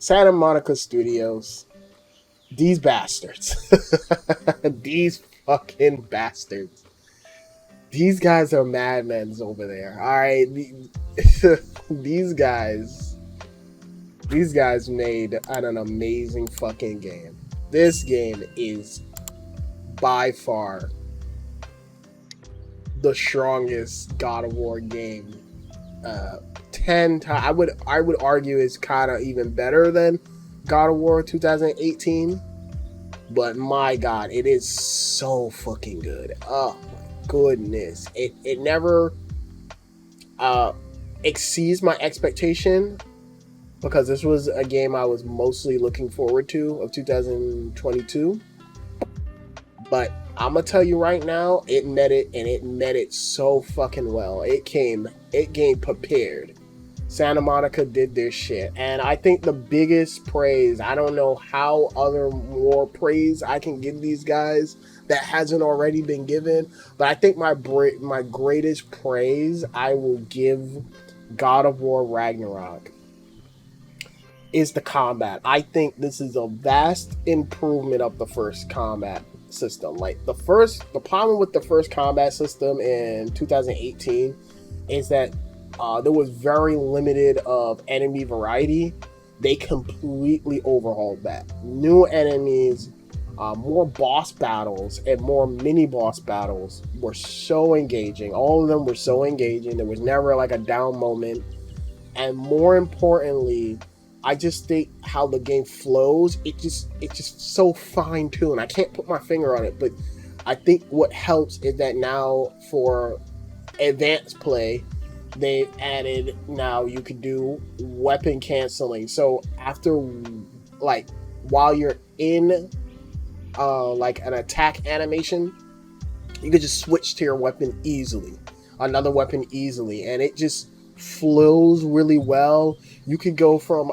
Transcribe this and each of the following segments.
Santa Monica Studios. These bastards. These fucking bastards. These guys are madmen over there. All right, these guys. These guys made an amazing fucking game. This game is by far the strongest God of War game. 10 times. I would argue it's kind of even better than God of War 2018. But my God, it is so fucking good. Oh my goodness. It never exceeds my expectation, because this was a game I was mostly looking forward to of 2022. But I'm gonna tell you right now, it met it, and it met it so fucking well. It came prepared. Santa Monica did their shit, and I think the biggest praise, I don't know how other more praise I can give these guys that hasn't already been given, but I think my greatest praise I will give God of War Ragnarok is the combat. I think this is a vast improvement of the first combat system. Like the problem with the first combat system in 2018 is that there was very limited of enemy variety. They completely overhauled that. New enemies, more boss battles, and more mini boss battles were so engaging. All of them were so engaging. There was never like a down moment. And more importantly, I just think how the game flows, it's just so fine-tuned. I can't put my finger on it, but I think what helps is that now for advanced play, they've added, now you can do weapon canceling. So after, like, while you're in like an attack animation, you can just switch to your weapon easily, another weapon easily, and it just flows really well. You could go from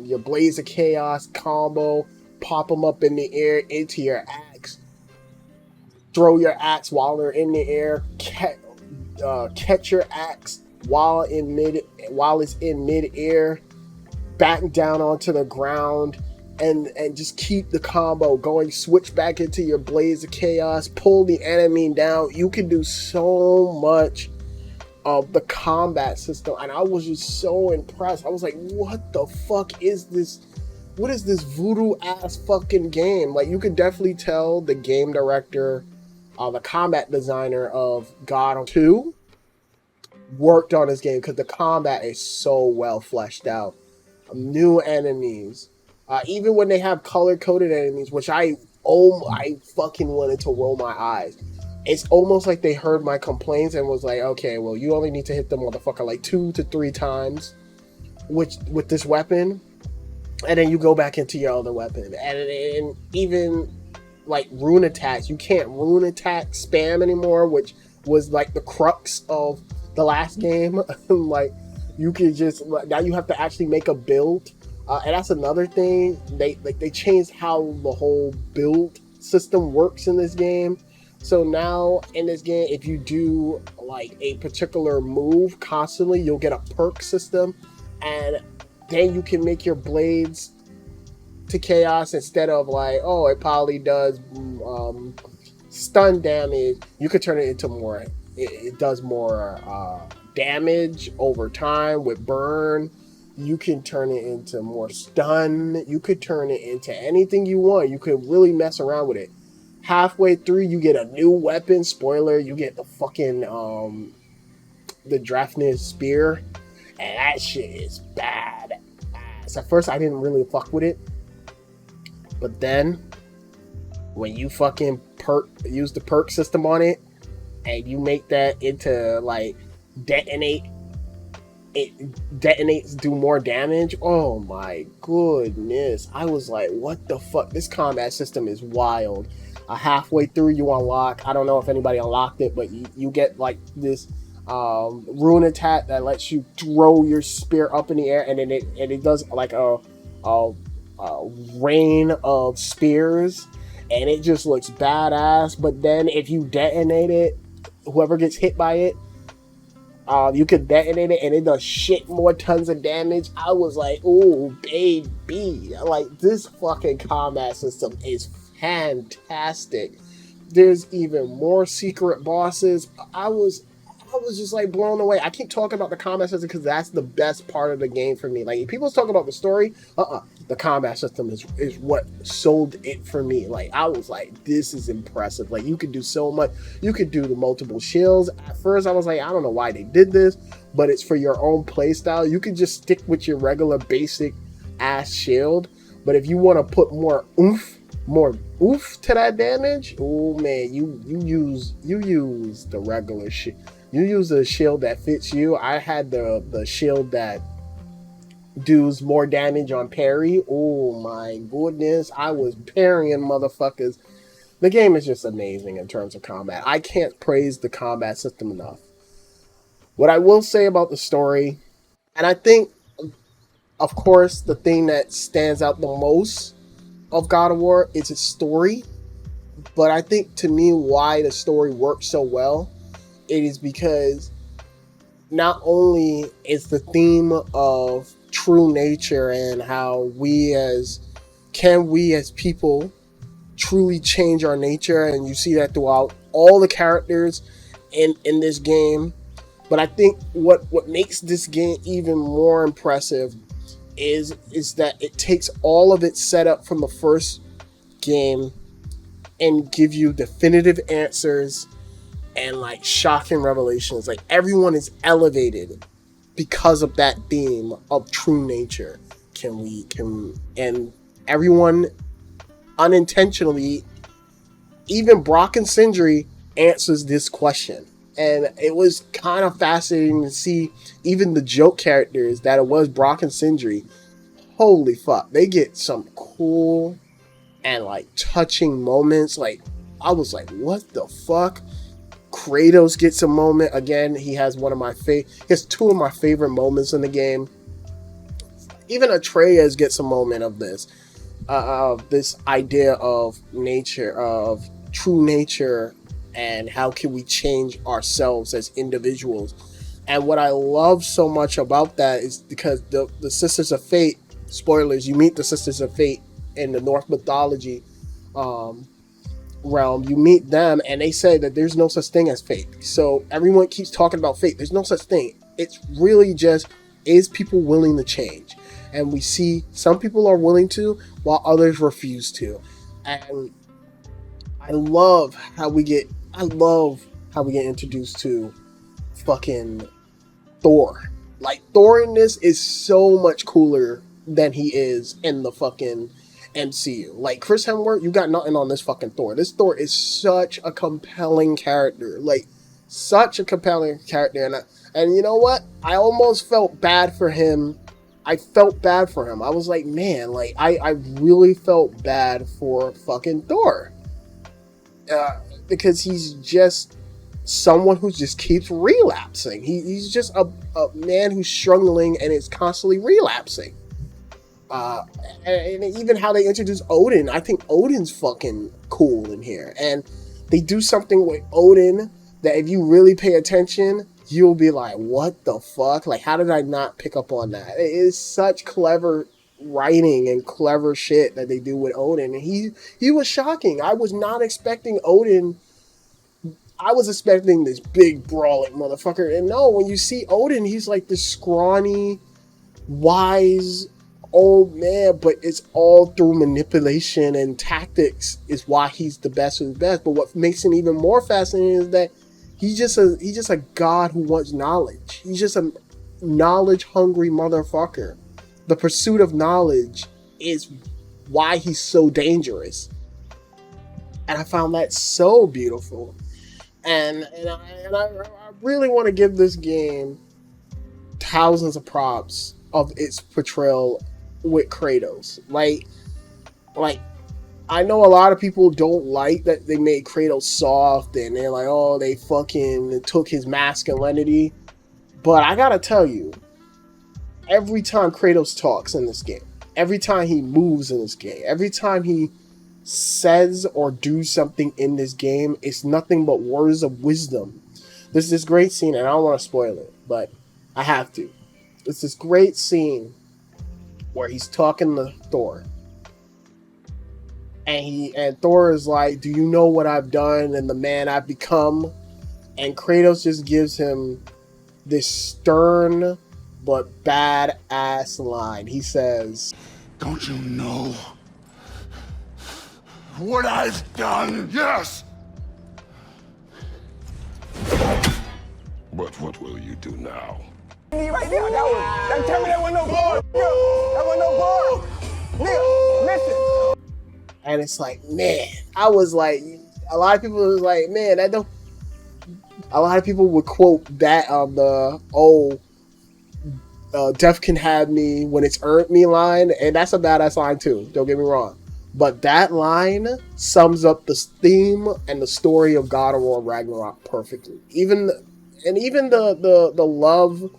your Blaze of Chaos combo, pop them up in the air into your axe, throw your axe while they're in the air, catch your axe while it's in mid-air, back down onto the ground, and just keep the combo going. Switch back into your Blaze of Chaos, pull the enemy down. You can do so much of the combat system, and I was just so impressed. I was like, what the fuck is this? What is this voodoo ass fucking game? Like, you could definitely tell the game director, the combat designer of God of 2 worked on this game, because the combat is so well fleshed out. New enemies, even when they have color-coded enemies, which I fucking wanted to roll my eyes. It's almost like they heard my complaints and was like, okay, well, you only need to hit the motherfucker like 2 to 3 times with this weapon, and then you go back into your other weapon. And even like rune attacks, you can't rune attack spam anymore, which was like the crux of the last game. Like, you can just, now you have to actually make a build, and that's another thing. They changed how the whole build system works in this game. So now in this game, if you do like a particular move constantly, you'll get a perk system, and then you can make your blades to chaos instead of like, oh, it probably does stun damage. You could turn it into more. It does more damage over time with burn. You can turn it into more stun. You could turn it into anything you want. You could really mess around with it. Halfway through, you get a new weapon. Spoiler, you get the fucking the Drafnir spear, and that shit is bad. So at first I didn't really fuck with it, but then when you fucking use the perk system on it, and you make that into like it detonates, do more damage. Oh my goodness, I was like, what the fuck? This combat system is wild. Halfway through, you unlock, I don't know if anybody unlocked it, but you get like this rune attack that lets you throw your spear up in the air, and then it does like a rain of spears, and it just looks badass. But then if you detonate it, whoever gets hit by it You could detonate it and it does shit more tons of damage. I was like, oh baby, like this fucking combat system is fantastic. There's even more secret bosses. I was just like blown away. I keep talking about the combat system because that's the best part of the game for me. Like if people talk about the story, the combat system is what sold it for me. Like I was like, this is impressive. Like you could do so much. You could do the multiple shields. At first, I was like, I don't know why they did this, but it's for your own playstyle. You could just stick with your regular basic ass shield. But if you want to put more oof to that damage, oh man, you use the regular shit. You use the shield that fits you. I had the shield that does more damage on parry. Oh my goodness, I was parrying motherfuckers. The game is just amazing in terms of combat. I can't praise the combat system enough. What I will say about the story, and I think, of course, the thing that stands out the most of God of War is its story. But I think to me why the story works so well, it is because not only is the theme of true nature and how we as people truly change our nature, and you see that throughout all the characters in this game. But I think what makes this game even more impressive is that it takes all of its setup from the first game and give you definitive answers and like shocking revelations. Like everyone is elevated because of that theme of true nature. And everyone unintentionally, even Brock and Sindri answers this question. And it was kind of fascinating to see even the joke characters that it was Brock and Sindri. Holy fuck, they get some cool and like touching moments. Like I was like, what the fuck? Kratos gets a moment again. He has he has two of my favorite moments in the game. Even Atreus gets a moment of this idea of nature, of true nature, and how can we change ourselves as individuals. And what I love so much about that is because the Sisters of Fate, spoilers, you meet the Sisters of Fate in the Norse mythology realm. You meet them and they say that there's no such thing as fate. So everyone keeps talking about fate. There's no such thing. It's really just, is people willing to change? And we see some people are willing to while others refuse to. And I love how we get introduced to fucking Thor. Like Thor in this is so much cooler than he is in the fucking MCU. Like Chris Hemsworth, you got nothing on this fucking Thor. This Thor is such a compelling character. Like such a compelling character. And you know what? I almost felt bad for him. I felt bad for him. I was like, man, like I really felt bad for fucking Thor. Because he's just someone who just keeps relapsing. He's just a man who's struggling and is constantly relapsing. And even how they introduce Odin, I think Odin's fucking cool in here. And they do something with Odin that if you really pay attention, you'll be like, what the fuck? Like, how did I not pick up on that? It is such clever writing and clever shit that they do with Odin. And he was shocking. I was not expecting Odin. I was expecting this big brawling motherfucker. And no, when you see Odin, he's like this scrawny, wise old man, but it's all through manipulation and tactics is why he's the best of the best. But what makes him even more fascinating is that he's just a god who wants knowledge. He's just a knowledge hungry motherfucker. The pursuit of knowledge is why he's so dangerous. And I found that so beautiful. And I really want to give this game thousands of props of its portrayal with Kratos. Like I know a lot of people don't like that they made Kratos soft and they're like, oh, they fucking took his masculinity. But I gotta tell you, every time Kratos talks in this game, every time he moves in this game, every time he says or do something in this game, it's nothing but words of wisdom. There's this great scene, and I don't want to spoil it, but I have to. It's this great scene where he's talking to Thor, and Thor is like, "Do you know what I've done and the man I've become?" And Kratos just gives him this stern but badass line. He says, "Don't you know what I've done?" "Yes." "But what will you do now?" Right there, that tell me that wasn't no bar. That wasn't no bar. Nigga, listen. And it's like, man, I was like, a lot of people was like, man, that don't. A lot of people would quote that on the "Death can have me when it's earned me" line, and that's a badass line too. Don't get me wrong, but that line sums up the theme and the story of God of War Ragnarok perfectly. Even the love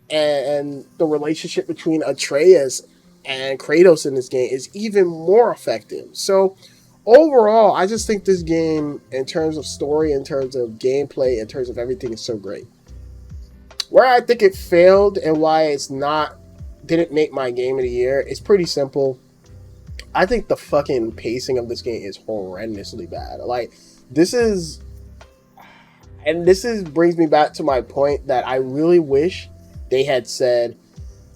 and the relationship between Atreus and Kratos in this game is even more effective. So overall, I just think this game, in terms of story, in terms of gameplay, in terms of everything, is so great. Where I think it failed and why didn't make my game of the year, it's pretty simple. I think the fucking pacing of this game is horrendously bad. Like, this brings me back to my point that I really wish they had said,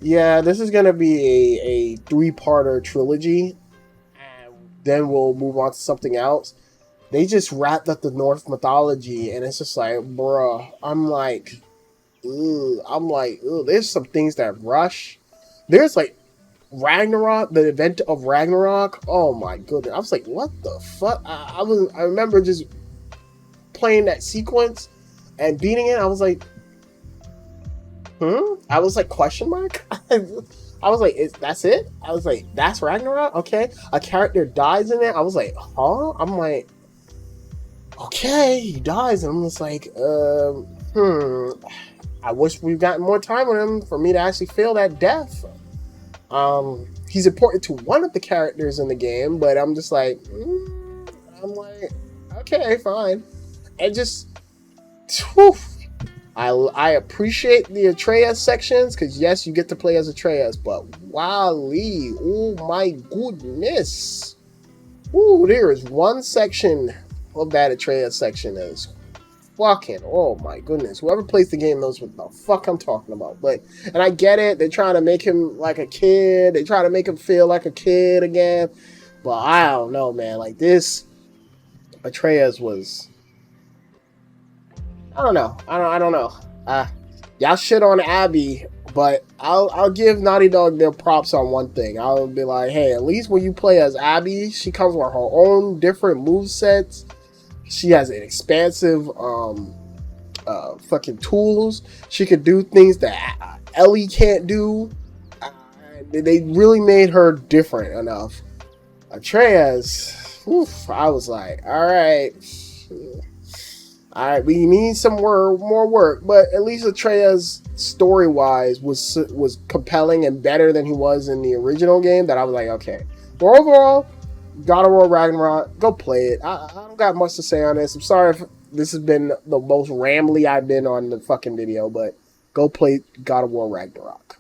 yeah, this is gonna be a 3-parter trilogy, and then we'll move on to something else. They just wrapped up the Norse mythology, and it's just like, bruh, I'm like, there's some things that rush. There's like Ragnarok, the event of Ragnarok. Oh my goodness, I was like, what the fuck? I remember just playing that sequence and beating it. I was like, I was like, question mark? I was like, that's it? I was like, that's Ragnarok? Okay. A character dies in it. I was like, huh? I'm like, okay, he dies. And I'm just like, I wish we've gotten more time with him for me to actually feel that death. He's important to one of the characters in the game, but I'm just like, I'm like, okay, fine. And just, whew, I appreciate the Atreus sections, because yes, you get to play as Atreus, but wowee, oh my goodness. Ooh, there is one section of that Atreus section that is fucking, oh my goodness. Whoever plays the game knows what the fuck I'm talking about. And I get it, they're trying to make him like a kid, they try to make him feel like a kid again, but I don't know, man. Like, this Atreus was, I don't know. Y'all shit on Abby, but I'll give Naughty Dog their props on one thing. I'll be like, hey, at least when you play as Abby, she comes with her own different movesets. She has an expansive fucking tools. She could do things that Ellie can't do. They really made her different enough. Atreus, I was like, all right, we need some more work, but at least Atreus, story-wise, was compelling and better than he was in the original game. That I was like, okay. But overall, God of War Ragnarok, go play it. I don't got much to say on this. I'm sorry if this has been the most rambly I've been on the fucking video, but go play God of War Ragnarok.